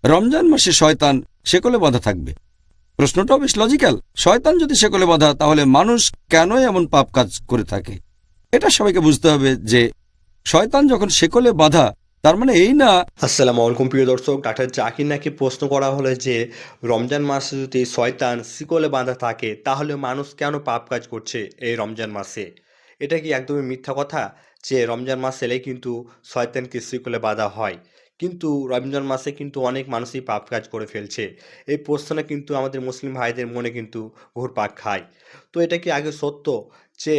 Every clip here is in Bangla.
রমজান মাসে শয়তান শেকলে বাঁধা থাকবে। প্রশ্নটাও বেশ লজিক্যাল। শয়তান যদি শেকলে বাঁধা, তাহলে মানুষ কেনই এমন পাপ কাজ করে থাকে? এটা সবাইকে বুঝতে হবে যে শয়তান যখন শেকলে বাঁধা, তার মানে এই না। আসসালামু আলাইকুম প্রিয় দর্শক, ডাক্তার জাকির নাকি প্রশ্ন করা হলো যে রমজান মাসে যদি শয়তান শিকলে বাঁধা থাকে তাহলে মানুষ কেন পাপ কাজ করছে এই রমজান মাসে? এটা কি একদমই মিথ্যা কথা যে রমজান মাস এলেই কিন্তু শয়তানকে শিকলে বাঁধা হয়? কিন্তু রমজান মাসে কিন্তু অনেক মানুষই পাপ কাজ করে ফেলছে। এই প্রশ্নে কিন্তু আমাদের মুসলিম ভাইদের মনে কিন্তু ঘুরপাক খায়। তো এটা কি আগে সত্য যে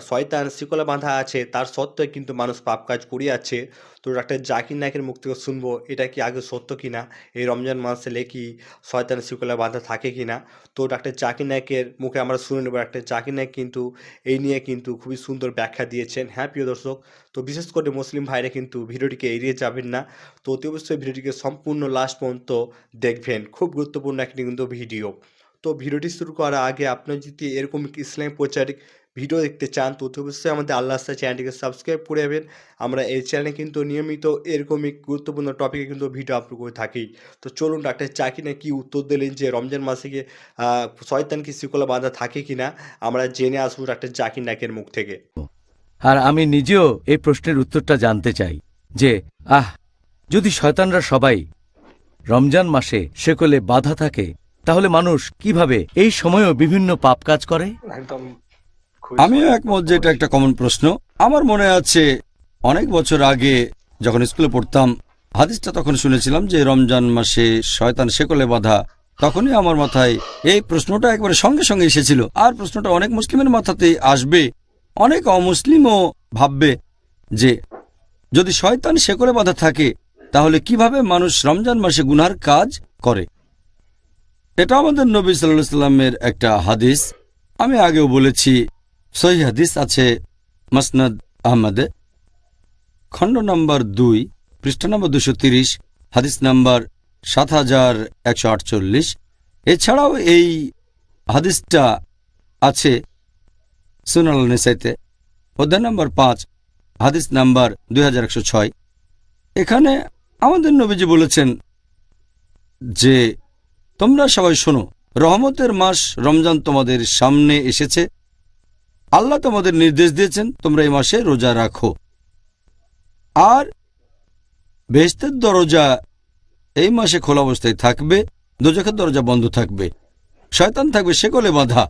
শয়তান শিকলে বাঁধা আছে, তার সত্ত্বেও কিন্তু মানুষ পাপ কাজ করিয়াছে? তো ডাক্তার জাকির নায়কের মুখ থেকে শুনবো এটা কি আগে সত্য কিনা, এই রমজান মাস এলে কি শয়তান শিকলে বাঁধা থাকে কিনা। তো ডাক্তার জাকির নায়কের মুখে আমরা শুনে নেব। ডাক্তার জাকির নায়ক কিন্তু এই নিয়ে কিন্তু খুবই সুন্দর ব্যাখ্যা দিয়েছেন। হ্যাঁ প্রিয় দর্শক, তো বিশেষ করে মুসলিম ভাইরা কিন্তু ভিডিওটিকে এড়িয়ে যাবেন না। তো অতি অবশ্যই ভিডিওটিকে সম্পূর্ণ লাস্ট পর্যন্ত দেখবেন, খুব গুরুত্বপূর্ণ একটি কিন্তু ভিডিও। তো ভিডিওটি শুরু করার আগে আপনি যদি এরকম ইসলাম প্রচারিক ভিডিও দেখতে চান তো অবশ্যই আমাদের আল্লাহ আস্তা চ্যানেলটিকে সাবস্ক্রাইব করে যাবেন। আমরা এই চ্যানেলে কিন্তু নিয়মিত এরকমই গুরুত্বপূর্ণ টপিকে কিন্তু ভিডিও আপলোড করে থাকি। তো চলুন ডাক্তার জাকির নায়ক কি উত্তর দিলেন যে রমজান মাসে গিয়ে শয়তান কি শিকলে বাঁধা থাকে কিনা, আমরা জেনে আসবো ডাক্তার জাকির নায়কের মুখ থেকে। আর আমি নিজেও এই প্রশ্নের উত্তরটা জানতে চাই যে যদি শয়তানরা সবাই রমজান মাসে শেকলে বাধা থাকে, তাহলে মানুষ কিভাবে এই সময়েও বিভিন্ন পাপ কাজ করে? আমিও একমত যে এটা একটা কমন প্রশ্ন। আমার মনে আছে অনেক বছর আগে যখন স্কুলে পড়তাম, হাদিসটা তখন শুনেছিলাম যে রমজান মাসে শয়তান শেকলে বাঁধা। তখনই আমার মাথায় এই প্রশ্নটা একবারে সঙ্গে সঙ্গে এসেছিল। আর প্রশ্নটা অনেক মুসলিমের মাথাতেই আসবে। অনেক অমুসলিমও ভাববে যে যদি শয়তান শেকলে বাঁধা থাকে, তাহলে কিভাবে মানুষ রমজান মাসে গুনহার কাজ করে। এটা আমাদের নবী সাল্লাল্লাহু আলাইহি সাল্লামের একটা হাদিস। আমি আগেও বলেছি, সহিহ হাদিস আছে মাসনাদ আহমদে, খণ্ড নম্বর 2, পৃষ্ঠা নম্বর 230, হাদিস নাম্বার 7148। এছাড়াও এই হাদিসটা আছে সুনান আন-নাসাইতে, অধ্যায় নম্বর 5, হাদিস নাম্বার 2106। এখানে আমাদের নবীজি বলেছেন যে তোমরা সবাই শোনো, রহমতের মাস রমজান তোমাদের সামনে এসেছে। আল্লাহ তোমাদের নির্দেশ দিয়েছেন তোমরা এই মাসে রোজা রাখো। আর বেহেশতের দরজা এই মাসে খোলা অবস্থায় থাকবে, দোজখের দরজা বন্ধ থাকবে, শয়তান থাকবে শেকলে বাঁধা।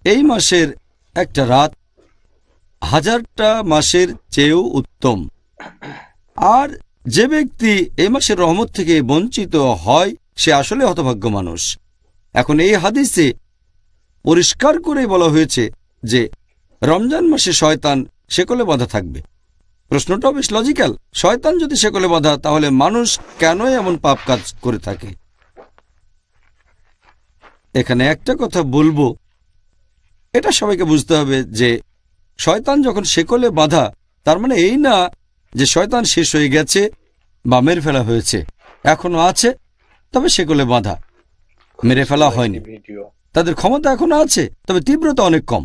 এই মাসের একটা রাত 1000টা মাসের চেয়েও উত্তম। আর যে ব্যক্তি এই মাসের রহমত থেকে বঞ্চিত হয়, সে আসলে হতভাগ্য মানুষ। এখন এই হাদিসে পরিষ্কার করে বলা হয়েছে যে রমজান মাসে শয়তান শেকলে বাঁধা থাকবে। প্রশ্নটাও বেশ লজিক্যাল। শয়তান যদি শেকলে বাঁধা, তাহলে মানুষ কেনই এমন পাপ কাজ করে থাকে? এখানে একটা কথা বলবো, এটা সবাইকে বুঝতে হবে যে শয়তান যখন শেকলে বাঁধা, তার মানে এই না যে শয়তান শেষ হয়ে গেছে বা মেরে ফেলা হয়েছে। এখনো আছে, তবে শেকলে বাঁধা, মেরে ফেলা হয়নি। তাদের ক্ষমতা এখনো আছে, তবে তীব্রতা অনেক কম।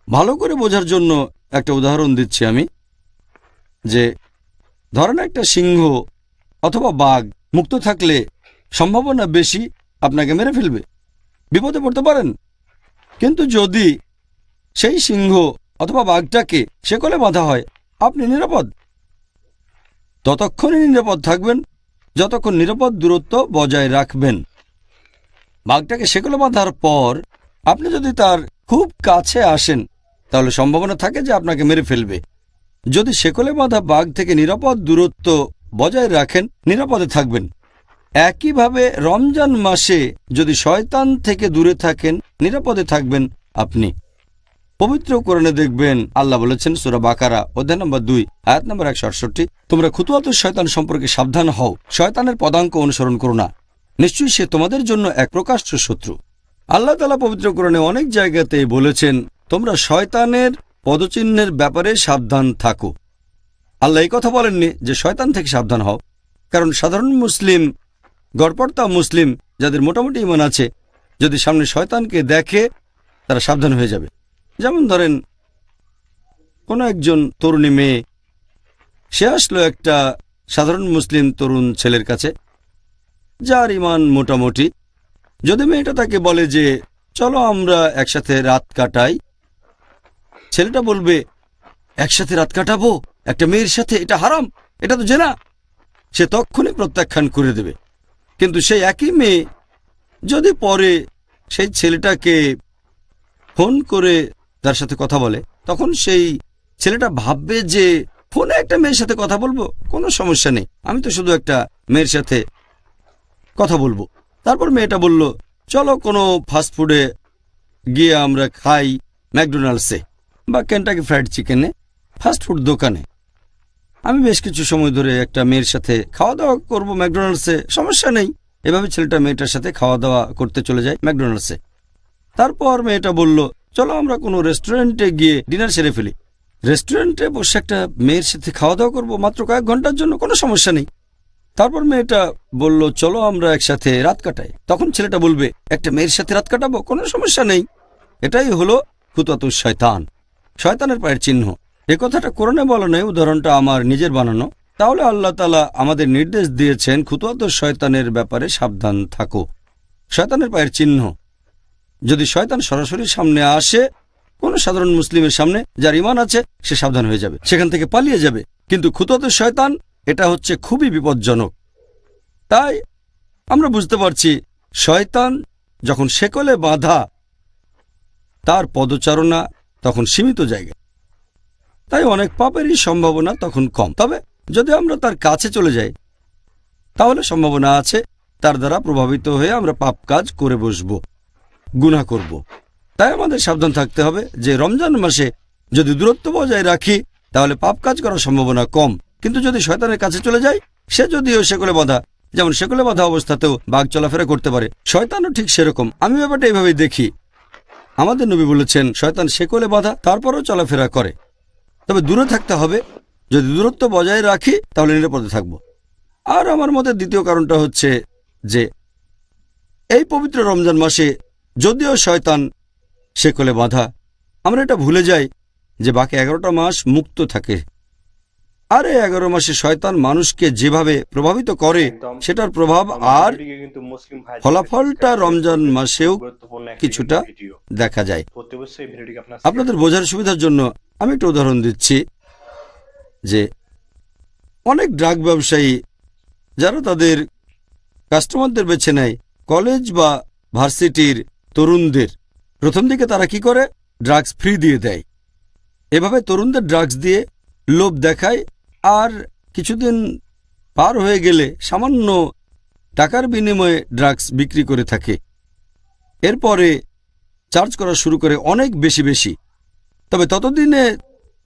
ভালো করে বোঝার জন্য একটা উদাহরণ দিচ্ছি আমি, যে ধরেন একটা সিংহ অথবা বাঘ মুক্ত থাকলে সম্ভাবনা বেশি আপনাকে মেরে ফেলবে, বিপদে পড়তে পারেন। কিন্তু যদি সেই সিংহ অথবা বাঘটাকে শেকলে বাঁধা হয়, আপনি নিরাপদ। ততক্ষণই নিরাপদ থাকবেন যতক্ষণ নিরাপদ দূরত্ব বজায় রাখবেন। বাঘটাকে শেকলে বাঁধার পর আপনি যদি তার খুব কাছে আসেন, তাহলে সম্ভাবনা থাকে যে আপনাকে মেরে ফেলবে। যদি শেকলে বাঁধা বাঘ থেকে নিরাপদ দূরত্ব বজায় রাখেন, নিরাপদে থাকবেন। একইভাবে রমজান মাসে যদি শয়তান থেকে দূরে থাকেন, নিরাপদে থাকবেন আপনি। পবিত্র কোরআনে দেখবেন আল্লাহ বলেছেন সূরা বাকারা অধ্যায় নম্বর 2, আয়াত নম্বর 168, তোমরা খুতুওয়াত শয়তান সম্পর্কে সাবধান হও, শয়তানের পদাঙ্ক অনুসরণ করো না, নিশ্চয়ই সে তোমাদের জন্য এক প্রকাশ্য শত্রু। আল্লাহ তাআলা পবিত্র কোরআনে অনেক জায়গাতে বলেছেন তোমরা শয়তানের পদচিহ্নের ব্যাপারে সাবধান থাকো। আল্লাহ এই কথা বলেননি যে শয়তান থেকে সাবধান হও, কারণ সাধারণ মুসলিম, গড়পড়তা মুসলিম যাদের মোটামুটি ঈমান আছে, যদি সামনে শয়তানকে দেখে তারা সাবধান হয়ে যাবে। যেমন ধরেন কোনো একজন তরুণী মেয়ে, সে আসলো একটা সাধারণ মুসলিম তরুণ ছেলের কাছে, যার ইমান মোটামুটি, যদি মেয়েটা তাকে বলে যে চলো আমরা একসাথে রাত কাটাই, ছেলেটা বলবে একসাথে রাত কাটাবো একটা মেয়ের সাথে, এটা হারাম, এটা তো জেনা। সে তক্ষুনি প্রত্যাখ্যান করে দেবে। কিন্তু সেই একই মেয়ে যদি পরে সেই ছেলেটাকে ফোন করে তার সাথে কথা বলে, তখন সেই ছেলেটা ভাববে যে ফোনে একটা মেয়ের সাথে কথা বলবো, কোনো সমস্যা নেই, আমি তো শুধু একটা মেয়ের সাথে কথা বলবো। তারপর মেয়েটা বলল চলো কোনো ফাস্টফুডে গিয়ে আমরা খাই, ম্যাকডোনাল্ডসে বা কেন্টাকি ফ্রাইড চিকেনে, ফাস্টফুড দোকানে। আমি বেশ কিছু সময় ধরে একটা মেয়ের সাথে খাওয়া দাওয়া করবো ম্যাকডোনাল্ডসে, সমস্যা নেই। এভাবে ছেলেটা মেয়েটার সাথে খাওয়া দাওয়া করতে চলে যায় ম্যাকডোনাল্ডসে। তারপর মেয়েটা বলল চলো আমরা কোনো রেস্টুরেন্টে গিয়ে ডিনার সেরে ফেলি। রেস্টুরেন্টে বসে একটা মেয়ের সাথে খাওয়া দাওয়া করবো মাত্র কয়েক ঘন্টার জন্য, কোনো সমস্যা নেই। তারপর মেয়েটা বলল চলো আমরা একসাথে রাত কাটাই, তখন ছেলেটা বলবে একটা মেয়ের সাথে রাত কাটাবো, কোনো সমস্যা নেই। এটাই হলো খুতওয়াতুশ শয়তান, শয়তানের পায়ের চিহ্ন। এ কথাটা কোরআনে বলা নেই, উদাহরণটা আমার নিজের বানানো। তাহলে আল্লাহ তাআলা আমাদের নির্দেশ দিয়েছেন খুতওয়াতুশ শয়তানের ব্যাপারে সাবধান থাকো। শয়তানের পায়ের চিহ্ন, যদি শয়তান সরাসরি সামনে আসে কোন সাধারণ মুসলিমের সামনে, যার ঈমান আছে সে সাবধান হয়ে যাবে, সেখান থেকে পালিয়ে যাবে। কিন্তু খুতওয়াতুশ শয়তান এটা হচ্ছে খুবই বিপজ্জনক। তাই আমরা বুঝতে পারছি শয়তান যখন শেকলে বাঁধা, তার পদচারণা তখন সীমিত জায়গায়, তাই অনেক পাপেরই সম্ভাবনা তখন কম। তবে যদি আমরা তার কাছে চলে যাই তাহলে সম্ভাবনা আছে তার দ্বারা প্রভাবিত হয়ে আমরা পাপ কাজ করে বসব, গুনাহ করব। তাই আমাদের সাবধান থাকতে হবে যে রমজান মাসে যদি দূরত্ব বজায় রাখি তাহলে পাপ কাজ করার সম্ভাবনা কম। কিন্তু যদি শয়তানের কাছে চলে যায়, সে যদিও শেকলে বাঁধা, যেমন শেকলে বাঁধা অবস্থাতেও বাঘ চলাফেরা করতে পারে, শয়তানও ঠিক সেরকম। আমি ব্যাপারটা এইভাবেই দেখি। আমাদের নবী বলেছেন শয়তান শেকলে বাঁধা তারপরও চলাফেরা করে, তবে দূরে থাকতে হবে। যদি দূরত্ব বজায় রাখি তাহলে নিরাপদে থাকব। আর আমার মতে দ্বিতীয় কারণটা হচ্ছে যে এই পবিত্র রমজান মাসে যদিও শয়তান শেকলে বাঁধা, আমরা এটা ভুলে যাই যে বাকি 11টা মাস মুক্ত থাকে। আর এই 11 মাসে শয়তান মানুষকে যেভাবে প্রভাবিত করে সেটার প্রভাব আর ফলাফলটা রমজান মাসেও কিছুটা দেখা যায়। আপনাদের বোঝার সুবিধার জন্য আমি একটা উদাহরণ দিচ্ছি যে অনেক ড্রাগ ব্যবসায়ী যারা তাদের কাস্টমারদের বেছে নেয় কলেজ বা ভার্সিটির তরুণদের, প্রথম দিকে তারা কি করে ড্রাগস ফ্রি দিয়ে দেয়। এভাবে তরুণদের ড্রাগস দিয়ে লোভ দেখায়, আর কিছুদিন পার হয়ে গেলে সামান্য টাকার বিনিময়ে ড্রাগস বিক্রি করে থাকে। এরপরে চার্জ করা শুরু করে অনেক বেশি বেশি। তবে ততদিনে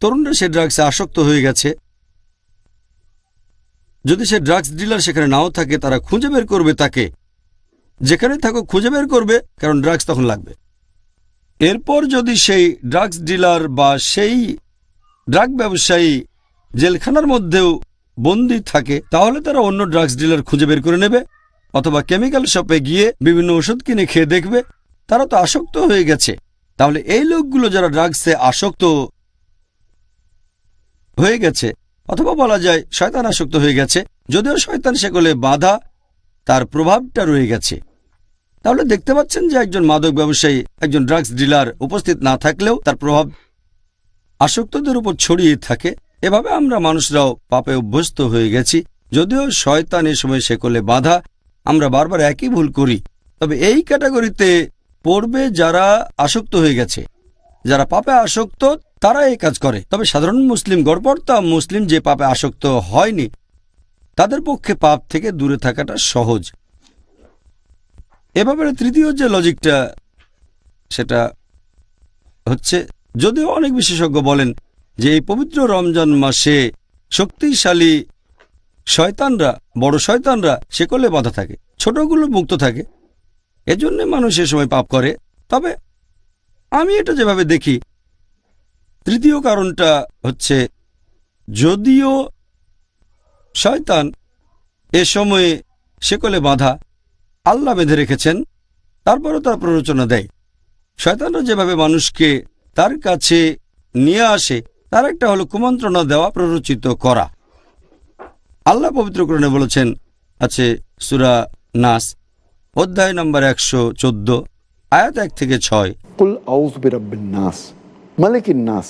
তরুণরা সে ড্রাগসে আসক্ত হয়ে গেছে। যদি সে ড্রাগস ডিলার সেখানে নাও থাকে, তারা খুঁজে বের করবে তাকে, যেখানে থাকুক খুঁজে বের করবে, কারণ ড্রাগস তখন লাগবে। এরপর যদি সেই ড্রাগস ডিলার বা সেই ড্রাগ ব্যবসায়ী জেলখানার মধ্যেও বন্দী থাকে, তাহলে তারা অন্য ড্রাগস ডিলার খুঁজে বের করে নেবে, অথবা কেমিক্যাল শপে গিয়ে বিভিন্ন ওষুধ কিনে খেয়ে দেখবে তারা তো আসক্ত হয়ে গেছে। তাহলে এই লোকগুলো যারা ড্রাগসে আসক্ত হয়ে গেছে, অথবা বলা যায় শয়তান আসক্ত হয়ে গেছে, যদিও শয়তান সেগুলো বাধা, তার প্রভাবটা রয়ে গেছে। তাহলে দেখতে পাচ্ছেন যে একজন মাদক ব্যবসায়ী, একজন ড্রাগস ডিলার উপস্থিত না থাকলেও তার প্রভাব আসক্তদের উপর ছড়িয়ে থাকে। এভাবে আমরা মানুষরাও পাপে অভ্যস্ত হয়ে গেছি। যদিও শয়তান এ সময় শেকলে বাঁধা, আমরা বারবার একই ভুল করি। তবে এই ক্যাটাগরিতে পড়বে যারা আসক্ত হয়ে গেছে, যারা পাপে আসক্ত, তারা এই কাজ করে। তবে সাধারণ মুসলিম, গড়পড়তা মুসলিম যে পাপে আসক্ত হয়নি, তাদের পক্ষে পাপ থেকে দূরে থাকাটা সহজ। এ ব্যাপারে তৃতীয় যে লজিকটা, সেটা হচ্ছে যদিও অনেক বিশেষজ্ঞ বলেন যে এই পবিত্র রমজান মাসে শক্তিশালী শয়তানরা, বড় শয়তানরা শেকলে বাঁধা থাকে, ছোটগুলো মুক্ত থাকে, এজন্য মানুষ এ সময় পাপ করে। তবে আমি এটা যেভাবে দেখি, তৃতীয় কারণটা হচ্ছে যদিও শয়তান এ সময়ে শেকলে বাঁধা, আল্লাহ বেঁধে রেখেছেন, তারপরও তার প্ররোচনা দেয়। শয়তানরা যেভাবে মানুষকে তার কাছে নিয়ে আসে, তার একটা হলো কুমন্ত্রণা দেওয়া, প্ররোচিত করা। আল্লাহ পবিত্র কোরআনে বলেছেন, আছে সূরা নাস অধ্যায় নম্বর 114 আয়াত 1 থেকে 6। কুল আউযু বিরাব্বিন নাস মালিকিন নাস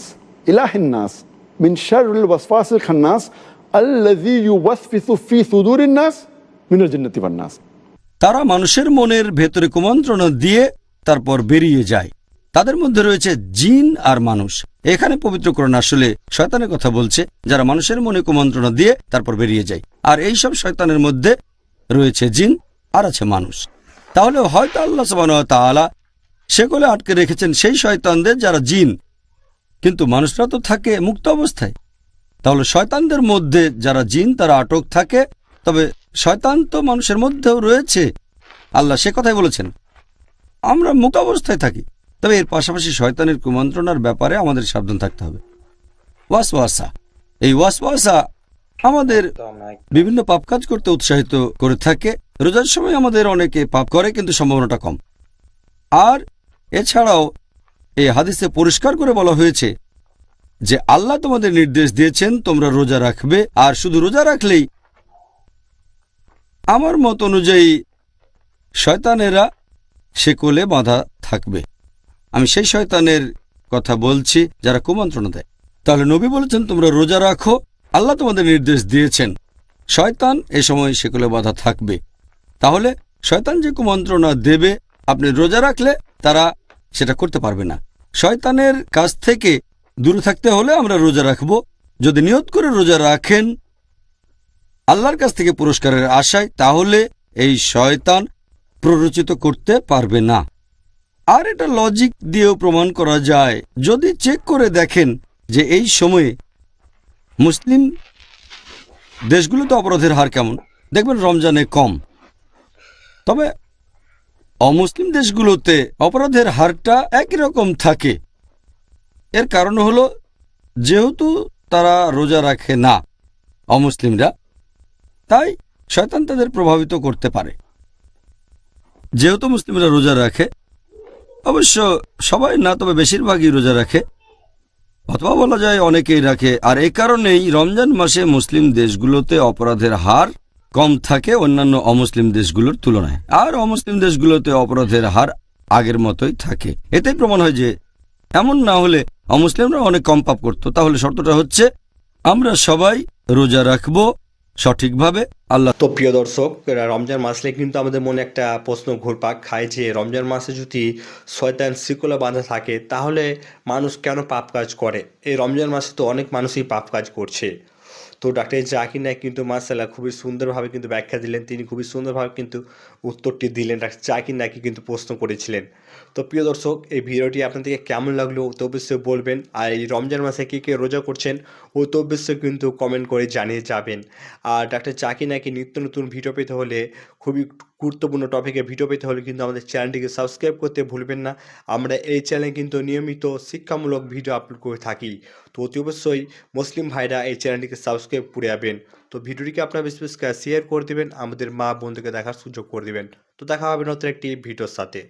ইলাহিন নাস মিন শাররিল ওয়াসওয়াসিল খান্নাস আল্লাযী ইউওয়াসওয়িসু ফি সুদুরিন নাস মিনাল জিন্নাতি ওয়ান নাস। তারা মানুষের মনের ভেতরে কুমন্ত্রণা দিয়ে তারপর বেরিয়ে যায়। তাদের মধ্যে রয়েছে জিন আর মানুষ। এখানে পবিত্র কোরআন আসলে শয়তানের কথা বলছে, যারা মানুষের মনে কুমন্ত্রণা দিয়ে তারপর বেরিয়ে যায়। আর এই সব শয়তানের মধ্যে রয়েছে জিন আর আছে মানুষ। তাহলে হয়তো আল্লাহ সুবহানাহু ওয়া তাআলা সেগুলো আটকে রেখেছেন সেই শয়তানদের যারা জিন, কিন্তু মানুষরা তো থাকে মুক্ত অবস্থায়। তাহলে শয়তানদের মধ্যে যারা জিন তারা আটক থাকে, তবে শয়তান তো মানুষের মধ্যেও রয়েছে। আল্লাহ সে কথাই বলেছেন আমরা মুক্ত অবস্থায় থাকি। তবে এর পাশাপাশি শয়তানের কুমন্ত্রণার ব্যাপারে আমাদের সাবধান থাকতে হবে। ওয়াসওয়াসা, এই ওয়াসওয়াসা আমাদের বিভিন্ন পাপ কাজ করতে উৎসাহিত করে থাকে। রোজার সময় আমাদের অনেকে পাপ করে, কিন্তু সম্ভাবনাটা কম। আর এছাড়াও এই হাদিসে পরিষ্কার করে বলা হয়েছে যে আল্লাহ তোমাদের নির্দেশ দিয়েছেন তোমরা রোজা রাখবে, আর শুধু রোজা রাখলেই আমার মত অনুযায়ী শয়তানেরা শেকলে বাঁধা থাকবে। আমি সেই শয়তানের কথা বলছি যারা কুমন্ত্রণা দেয়। তাহলে নবী বলেছেন তোমরা রোজা রাখো, আল্লাহ তোমাদের নির্দেশ দিয়েছেন। শয়তান এ সময় শেকলে বাঁধা থাকবে। তাহলে শয়তান যে কুমন্ত্রণা দেবে আপনি রোজা রাখলে তারা সেটা করতে পারবে না। শয়তানের কাছ থেকে দূরে থাকতে হলে আমরা রোজা রাখব। যদি নিয়ত করে রোজা রাখেন আল্লাহর কাছ থেকে পুরস্কারের আশায়, তাহলে এই শয়তান প্ররোচিত করতে পারবে না। আর এটা লজিক দিয়েও প্রমাণ করা যায়। যদি চেক করে দেখেন যে এই সময়ে মুসলিম দেশগুলোতে অপরাধের হার কেমন, দেখবেন রমজানে কম। তবে অমুসলিম দেশগুলোতে অপরাধের হারটা একই রকম থাকে। এর কারণ হলো যেহেতু তারা রোজা রাখে না অমুসলিমরা, তাই শয়তান তাদের প্রভাবিত করতে পারে। যেহেতু মুসলিমরা রোজা রাখে, অবশ্য সবাই না, তবে বেশিরভাগই রোজা রাখে, অথবা বলা যায় অনেকেই রাখে। আর এই কারণেই রমজান মাসে মুসলিম দেশগুলোতে অপরাধের হার কম থাকে অন্যান্য অমুসলিম দেশগুলোর তুলনায়। আর অমুসলিম দেশগুলোতে অপরাধের হার আগের মতোই থাকে। এতেই প্রমাণ হয় যে এমন না হলে অমুসলিমরা অনেক কম পাপ করত। তাহলে শর্তটা হচ্ছে আমরা সবাই রোজা রাখবো সঠিকভাবে। আল্লাহ তো প্রিয় দর্শক, রমজান মাসলে কিন্তু আমাদের মনে একটা প্রশ্ন ঘুরপাক খায় যে রমজান মাসে যদি শয়তান শিকলে বাঁধা থাকে তাহলে মানুষ কেন পাপ কাজ করে? এই রমজান মাসে তো অনেক মানুষই পাপ কাজ করছে। তো ডাক্তার জাকির নায়েক কিন্তু মাশাআল্লাহ খুবই সুন্দরভাবে কিন্তু ব্যাখ্যা দিলেন। তিনি খুবই সুন্দরভাবে কিন্তু উত্তরটি দিলেন। ডাক্তার জাকির নায়েক কিন্তু প্রশ্ন করেছিলেন। তো প্রিয় দর্শক, এই ভিডিওটি আপনাদেরকে কেমন লাগলো তো অবশ্যই বলবেন। আর এই রমজান মাসে কে কে রোজা করছেন ও তো অবশ্যই কিন্তু কমেন্ট করে জানিয়ে যাবেন। আর ডাক্তার জাকির নায়েকের নিত্য নতুন ভিডিও পেতে হলে, খুবই গুরুত্বপূর্ণ টপিকে ভিডিও পেতে হলে কিন্তু আমাদের চ্যানেলটিকে সাবস্ক্রাইব করতে ভুলবেন না। আমরা এই চ্যানেলে কিন্তু নিয়মিত শিক্ষামূলক ভিডিও আপলোড করে থাকি। তো অতি অবশ্যই মুসলিম ভাইরা এই চ্যানেলটিকে সাবস্ক্রাইব করে যাবেন। তো ভিডিওটিকে আপনারা বেশি বেশি শেয়ার করে দেবেন, আমাদের মা বন্ধুকে দেখার সুযোগ করে দেবেন। তো দেখা হবে নতুন একটি ভিডিওর সাথে।